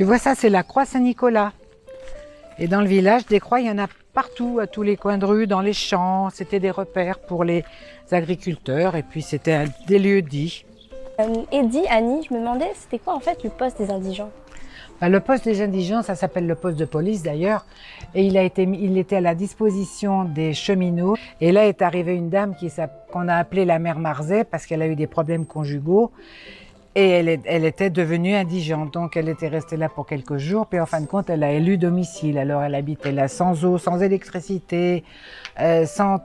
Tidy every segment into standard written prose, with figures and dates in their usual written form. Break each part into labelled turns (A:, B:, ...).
A: Tu vois, ça, c'est la croix Saint-Nicolas. Et dans le village, des croix, il y en a partout, à tous les coins de rue, dans les champs. C'était des repères pour les agriculteurs et puis c'était des lieux dits.
B: Eddy, Annie, je me demandais, c'était quoi en fait le poste des indigents?
A: Le poste des indigents, ça s'appelle le poste de police d'ailleurs, et il était à la disposition des cheminots. Et là est arrivée une dame qu'on a appelée la mère Marzet parce qu'elle a eu des problèmes conjugaux. Et elle était devenue indigente, donc elle était restée là pour quelques jours, puis en fin de compte, elle a élu domicile. Alors elle habitait là sans eau, sans électricité, sans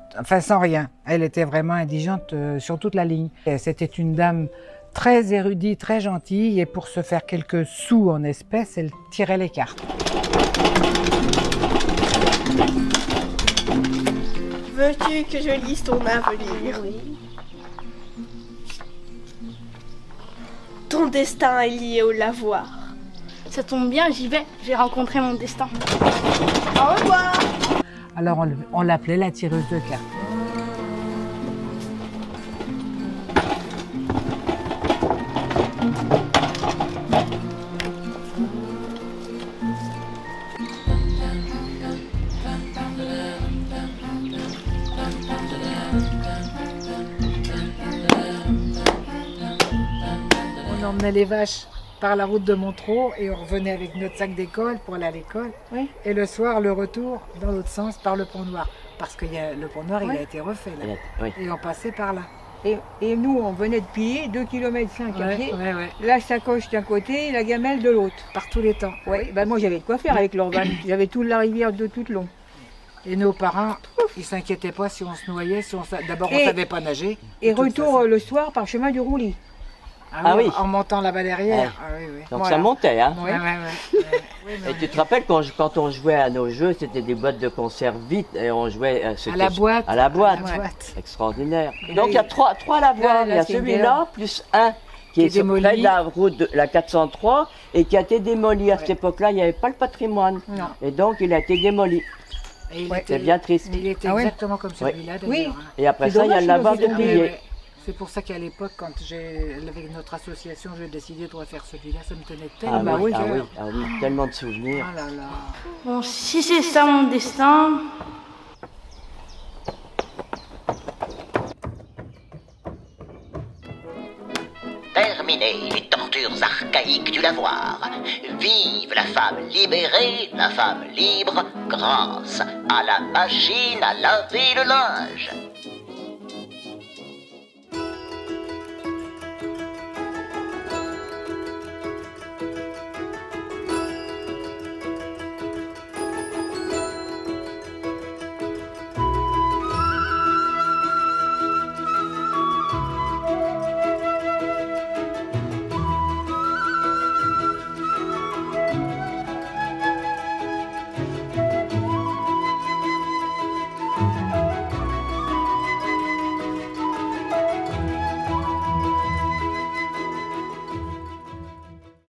A: rien. Elle était vraiment indigente sur toute la ligne. C'était une dame très érudite, très gentille, et pour se faire quelques sous en espèces, elle tirait les cartes.
C: Veux-tu que je lise ton avenir?
B: Oui.
C: Ton destin est lié au lavoir.
D: Ça tombe bien, j'y vais, je vais rencontrer mon destin.
C: Au revoir!
A: Alors on l'appelait la tireuse de cartes. On emmenait les vaches par la route de Montreux et on revenait avec notre sac d'école pour aller à l'école.
E: Oui.
A: Et le soir, le retour dans l'autre sens par le Pont Noir. Parce que le Pont Noir, il a été refait là.
E: Oui.
A: Et on passait par là.
E: Et nous, on venait de piller 2,5 km à pied.
A: Ouais.
E: La sacoche d'un côté et la gamelle de l'autre.
A: Par tous les temps.
E: Ouais. Ben moi, j'avais de quoi faire avec l'Orban. J'avais toute la rivière de tout le long.
A: Et nos parents, ils s'inquiétaient pas si on se noyait. D'abord, on
E: Et-
A: savait pas nager.
E: Et
A: de toute
E: retour
A: façon.
E: le soir par chemin du Roulis. Ah oui.
A: En montant là-bas derrière. Ah oui.
F: Donc
E: Voilà.
F: ça montait, hein.
A: Ouais.
F: Et tu te rappelles quand on jouait à nos jeux, c'était des boîtes de conserve vite et on jouait
A: À la boîte.
F: À la boîte.
A: À la boîte.
F: Extraordinaire.
E: Et
F: Donc
E: là,
F: il y a trois lavoirs.
E: là,
F: Il y a
E: c'est une
F: celui-là
E: galère.
F: plus un qui est
A: démoli.
F: près de la route de la 403 et qui a été démoli. À cette époque-là, il n'y avait pas le patrimoine.
E: Non.
F: Et donc il a été démoli.
A: Et il
E: Ouais.
A: était-
F: C'est bien triste.
A: Il était
E: Ah ouais.
A: exactement comme celui-là d'ailleurs.
E: Oui.
A: hein.
F: Et après
E: C'est
F: ça, il y a le
E: dommage,
F: lavoir de
E: sinon, c'est
F: Plié.
A: Ouais. C'est pour ça qu'à l'époque, quand avec notre association, j'ai décidé de refaire celui-là, ça me tenait tellement
F: Ah
A: à
F: oui,
A: cœur.
F: ah oui, tellement de souvenirs.
A: Ah là là.
D: Bon, si c'est ça mon destin,
G: Terminé les tortures archaïques du lavoir. Vive la femme libérée, la femme libre, grâce à la machine à laver le linge.